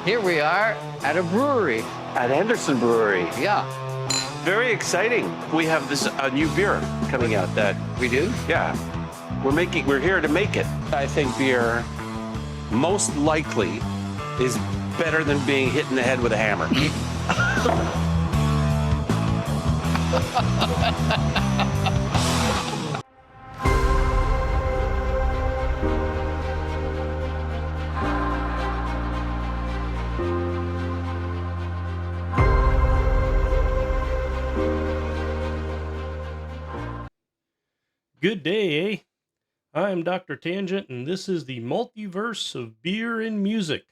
Here we are at a brewery. At Henderson Brewing. Yeah. Very exciting. We have a new beer coming out that We do? yeah. We're here to make it. I think beer most likely is better than being hit in the head with a hammer. Good day, eh? I'm Dr. Tangent, and this is the multiverse of beer and music.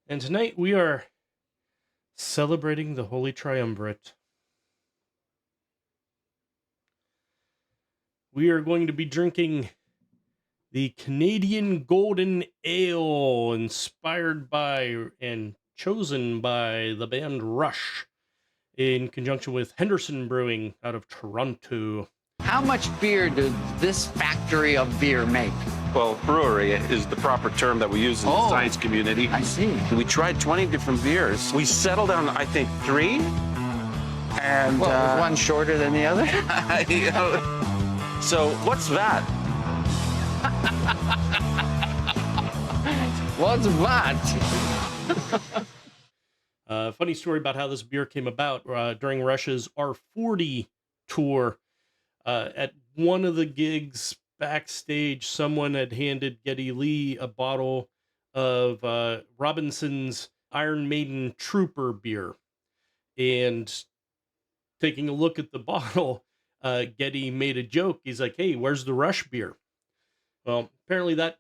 And tonight we are celebrating the Holy Triumvirate. We are going to be drinking the Canadian Golden Ale, inspired by and chosen by the band Rush, in conjunction with Henderson Brewing out of Toronto. How much beer does this factory of beer make? Well, brewery is the proper term that we use in the science community. I see. We tried 20 different beers. We settled on, I think, 3. And Well, was one shorter than the other? you know, so what's that? What's that? Funny story about how this beer came about. During Rush's R40 tour, at one of the gigs backstage, someone had handed Geddy Lee a bottle of Robinson's Iron Maiden Trooper beer. And taking a look at the bottle, Geddy made a joke. He's like, "Hey, where's the Rush beer?" Well, apparently that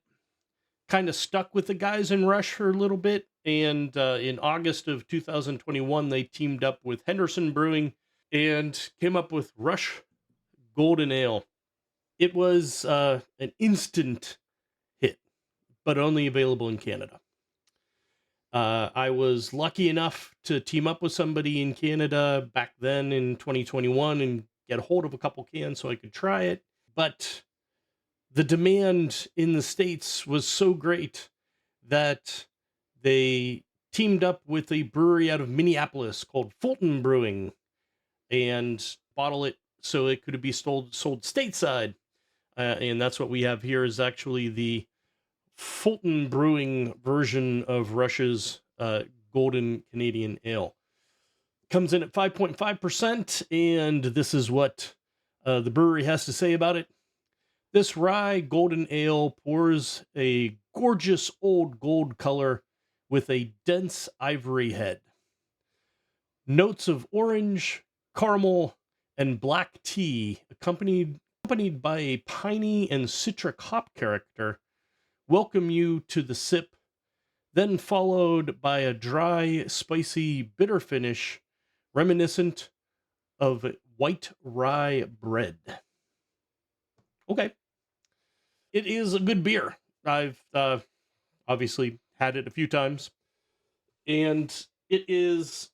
kind of stuck with the guys in Rush for a little bit. And in August of 2021, they teamed up with Henderson Brewing and came up with Rush Golden Ale. It was an instant hit, but only available in Canada. I was lucky enough to team up with somebody in Canada back then in 2021 and get a hold of a couple cans so I could try it. But the demand in the States was so great that they teamed up with a brewery out of Minneapolis called Fulton Brewing and bottle it so it could be sold stateside. And that's what we have here is actually the Fulton Brewing version of Rush's Golden Canadian Ale. Comes in at 5.5%, and this is what the brewery has to say about it. This rye golden ale pours a gorgeous old gold color with a dense ivory head. Notes of orange, caramel, and black tea, accompanied by a piney and citric hop character, welcome you to the sip, then followed by a dry, spicy, bitter finish reminiscent of white rye bread. Okay. It is a good beer. I've obviously had it a few times, and it is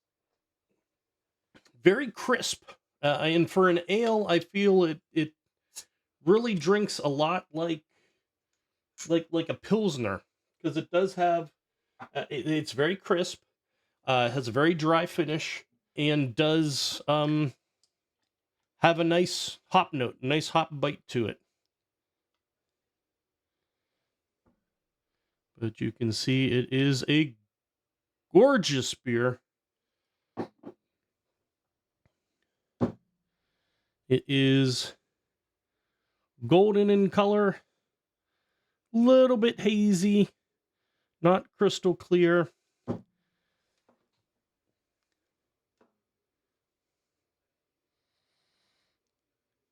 very crisp. And for an ale, I feel it really drinks a lot like a pilsner, because it does have it's very crisp, has a very dry finish, and does have a nice hop note, a nice hop bite to it. But you can see it is a gorgeous beer. It is golden in color, little bit hazy, not crystal clear.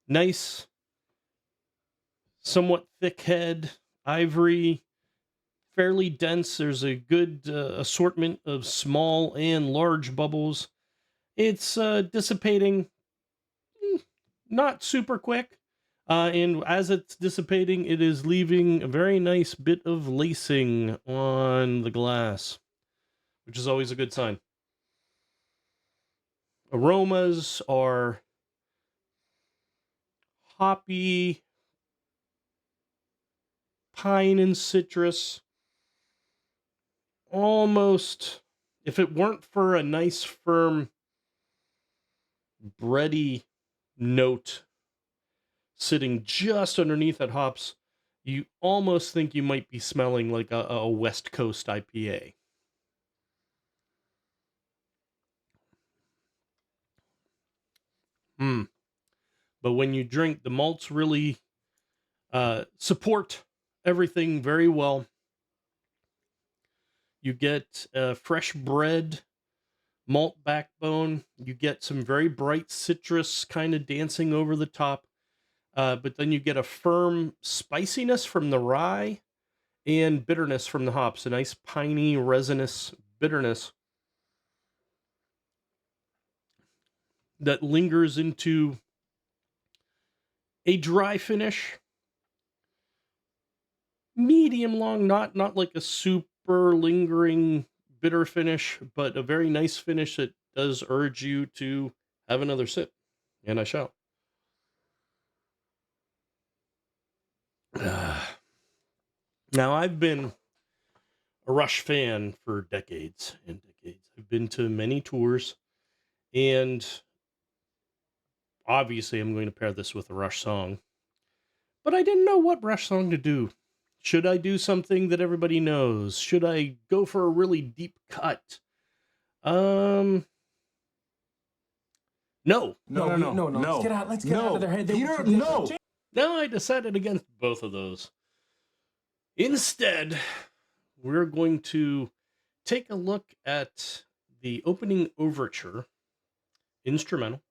Nice, somewhat thick head, ivory, fairly dense. There's a good assortment of small and large bubbles. It's dissipating not super quick. And as it's dissipating, it is leaving a very nice bit of lacing on the glass, which is always a good sign. Aromas are hoppy, pine and citrus, almost, if it weren't for a nice firm bready note sitting just underneath that hops, you almost think you might be smelling like a West Coast IPA. But when you drink, the malts really support everything very well. You get fresh bread, malt backbone. You get some very bright citrus kind of dancing over the top. But then you get a firm spiciness from the rye and bitterness from the hops, a nice piney, resinous bitterness that lingers into a dry finish, medium long, not like a super lingering bitter finish, but a very nice finish that does urge you to have another sip, and I shall. Now, I've been a Rush fan for decades and decades. I've been to many tours, and obviously I'm going to pair this with a Rush song, but I didn't know what Rush song to do. Should I do something that everybody knows? Should I go for a really deep cut? No. No. Let's get out of their head. Peter, no. No, I decided against both of those. Instead, we're going to take a look at the opening overture, instrumental,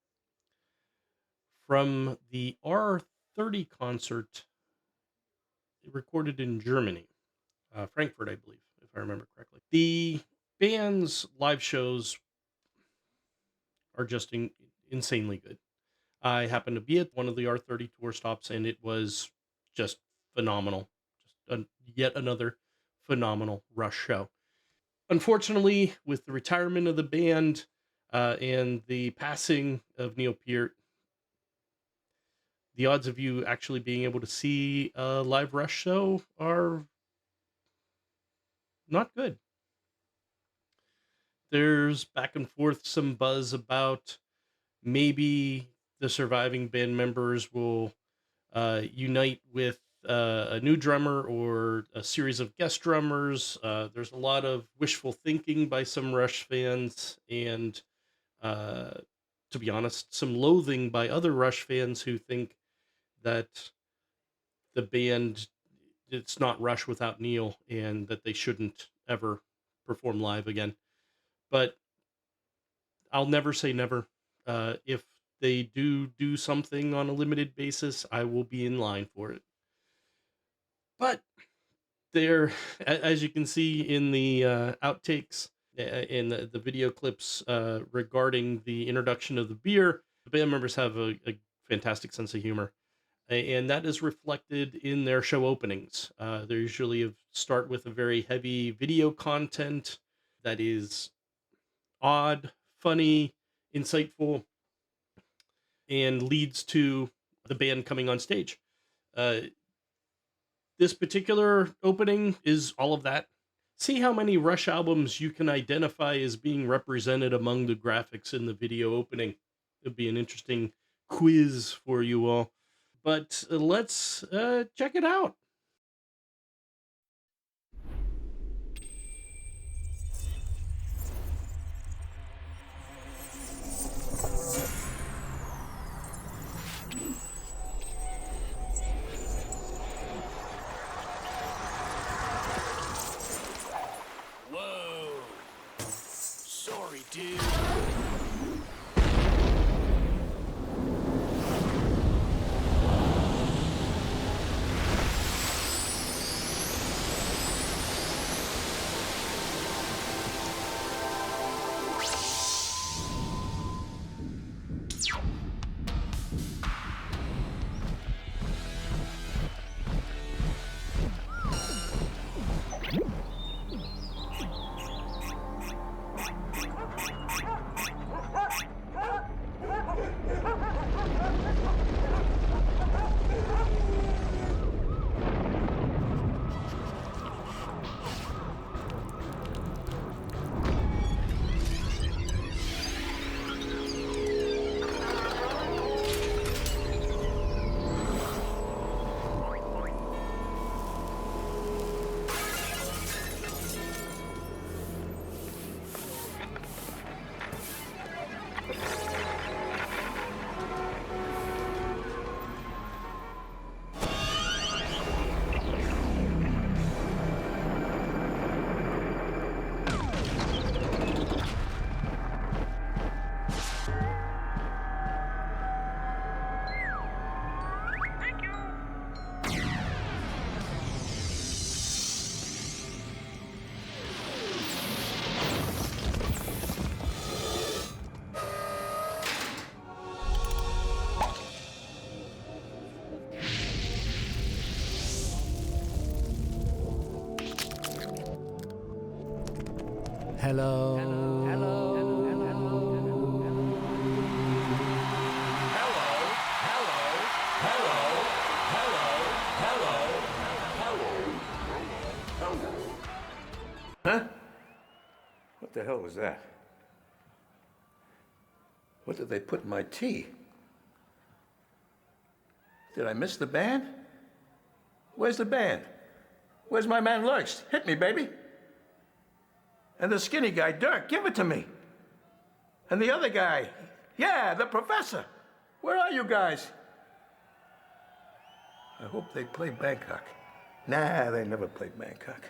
from the R30 concert recorded in Germany, Frankfurt, I believe, if I remember correctly. The band's live shows are just insanely good. I happened to be at one of the R30 tour stops, and it was just phenomenal. Just yet another phenomenal Rush show. Unfortunately, with the retirement of the band and the passing of Neil Peart, the odds of you actually being able to see a live Rush show are not good. There's back and forth some buzz about maybe the surviving band members will unite with a new drummer or a series of guest drummers. There's a lot of wishful thinking by some Rush fans, and to be honest, some loathing by other Rush fans who think that the band, it's not Rush without Neil, and that they shouldn't ever perform live again. But I'll never say never. If they do something on a limited basis, I will be in line for it. But there, as you can see in the outtakes, in the video clips regarding the introduction of the beer, the band members have a fantastic sense of humor. And that is reflected in their show openings. They usually start with a very heavy video content that is odd, funny, insightful, and leads to the band coming on stage. This particular opening is all of that. See how many Rush albums you can identify as being represented among the graphics in the video opening. It'd be an interesting quiz for you all. But let's check it out. Whoa. Sorry, dude. Hello. Huh? What the hell was that? What did they put in my tea? Did I miss the band? Where's the band? Where's my man Lurks? Hit me, baby. And the skinny guy, Dirk, give it to me. And the other guy, yeah, the professor. Where are you guys? I hope they play Bangkok. Nah, they never played Bangkok.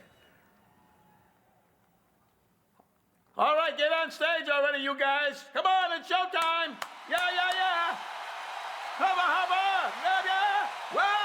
All right, get on stage already, you guys. Come on, it's showtime. Yeah, yeah, yeah. Hubba, hubba. Yeah, yeah. Whoa!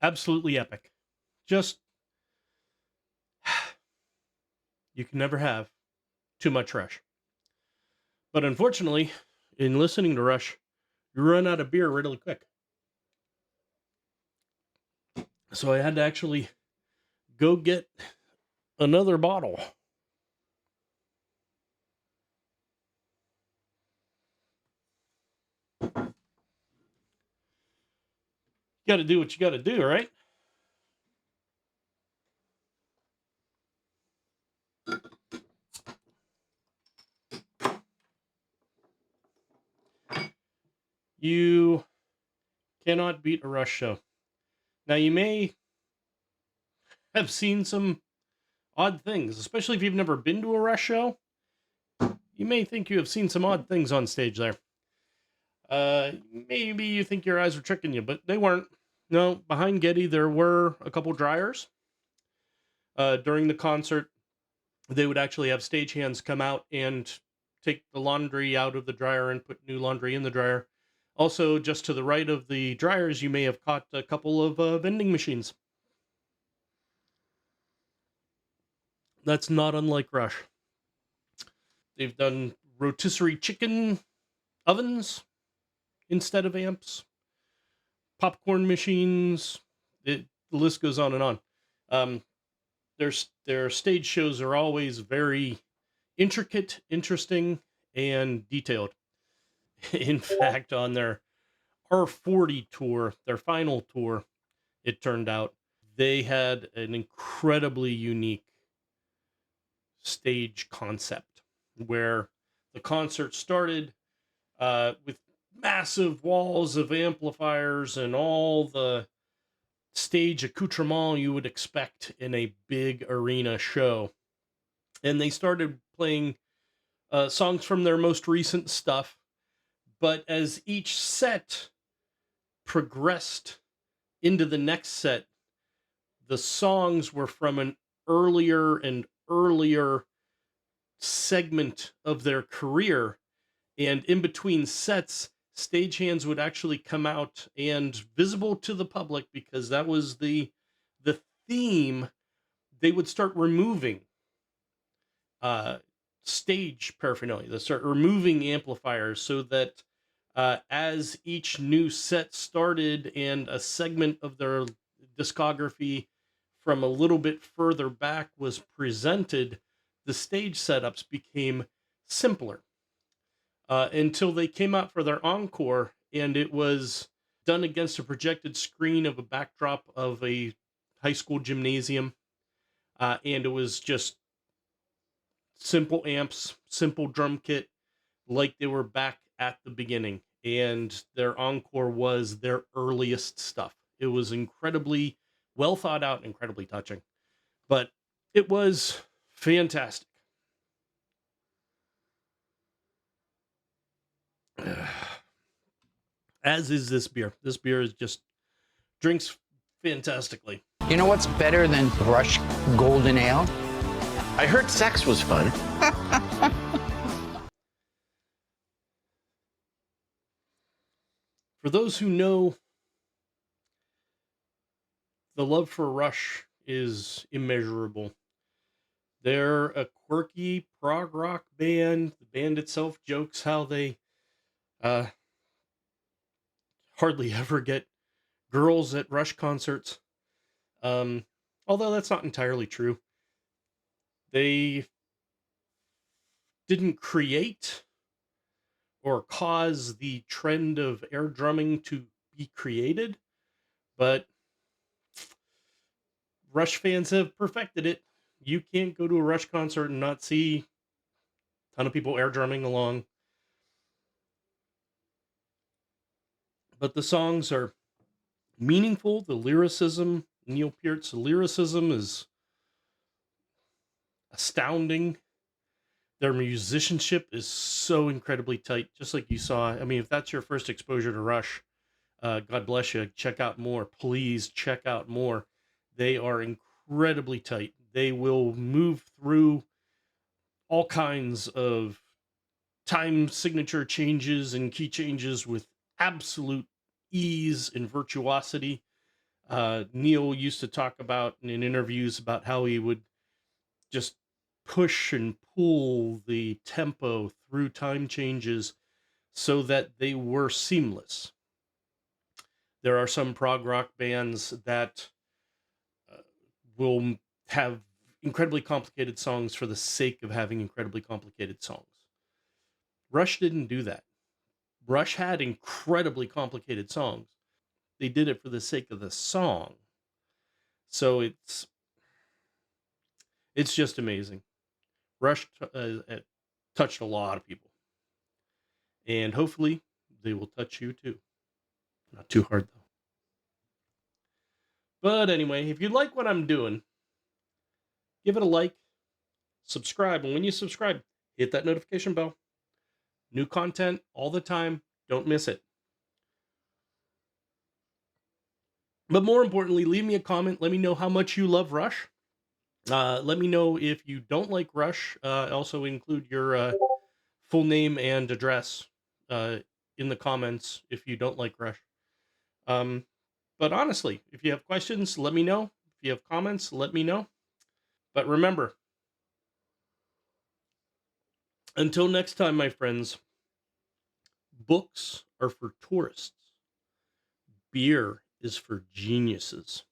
Absolutely epic. Just, you can never have too much Rush. But unfortunately, in listening to Rush, you run out of beer really quick. So I had to actually go get another bottle. You got to do what you got to do, right? You cannot beat a Rush show. Now, you may have seen some odd things, especially if you've never been to a Rush show. You may think you have seen some odd things on stage there. Maybe you think your eyes were tricking you, but they weren't. No, behind Getty, there were a couple dryers. During the concert, they would actually have stagehands come out and take the laundry out of the dryer and put new laundry in the dryer. Also, just to the right of the dryers, you may have caught a couple of vending machines. That's not unlike Rush. They've done rotisserie chicken ovens instead of amps, popcorn machines. The list goes on and on. Their stage shows are always very intricate, interesting, and detailed. In fact, on their R40 tour, their final tour, it turned out, they had an incredibly unique stage concept where the concert started with massive walls of amplifiers and all the stage accoutrement you would expect in a big arena show. And they started playing songs from their most recent stuff. But as each set progressed into the next set, the songs were from an earlier and earlier segment of their career. And in between sets, stagehands would actually come out and visible to the public, because that was the theme. They would start removing stage paraphernalia. They start removing amplifiers so that as each new set started and a segment of their discography from a little bit further back was presented, the stage setups became simpler until they came out for their encore, and it was done against a projected screen of a backdrop of a high school gymnasium, and it was just simple amps, simple drum kit, like they were back at the beginning. And their encore was their earliest stuff. It was incredibly well thought out, incredibly touching. But it was fantastic. As is this beer. This beer is just drinks fantastically. You know what's better than Rush Golden Ale? I heard sex was fun. For those who know, the love for Rush is immeasurable. They're a quirky prog rock band. The band itself jokes how they hardly ever get girls at Rush concerts. Although that's not entirely true. They didn't create or cause the trend of air drumming to be created, but Rush fans have perfected it. You can't go to a Rush concert and not see a ton of people air drumming along. But the songs are meaningful. The lyricism, Neil Peart's lyricism, is astounding. Their musicianship is so incredibly tight, just like you saw. I mean, if that's your first exposure to Rush, God bless you. Check out more. Please check out more. They are incredibly tight. They will move through all kinds of time signature changes and key changes with absolute ease and virtuosity. Neil used to talk about in interviews about how he would just push and pull the tempo through time changes so that they were seamless. There are some prog rock bands that will have incredibly complicated songs for the sake of having incredibly complicated songs. Rush didn't do that. Rush had incredibly complicated songs. They did it for the sake of the song. So it's just amazing. Rush touched a lot of people. And hopefully they will touch you too. Not too hard though. But anyway, if you like what I'm doing, give it a like, subscribe, and when you subscribe, hit that notification bell. New content all the time. Don't miss it. But more importantly, leave me a comment. Let me know how much you love Rush. Let me know if you don't like Rush. Also include your full name and address in the comments if you don't like Rush. But honestly, if you have questions, let me know. If you have comments, let me know. But remember, until next time, my friends, books are for tourists. Beer is for geniuses.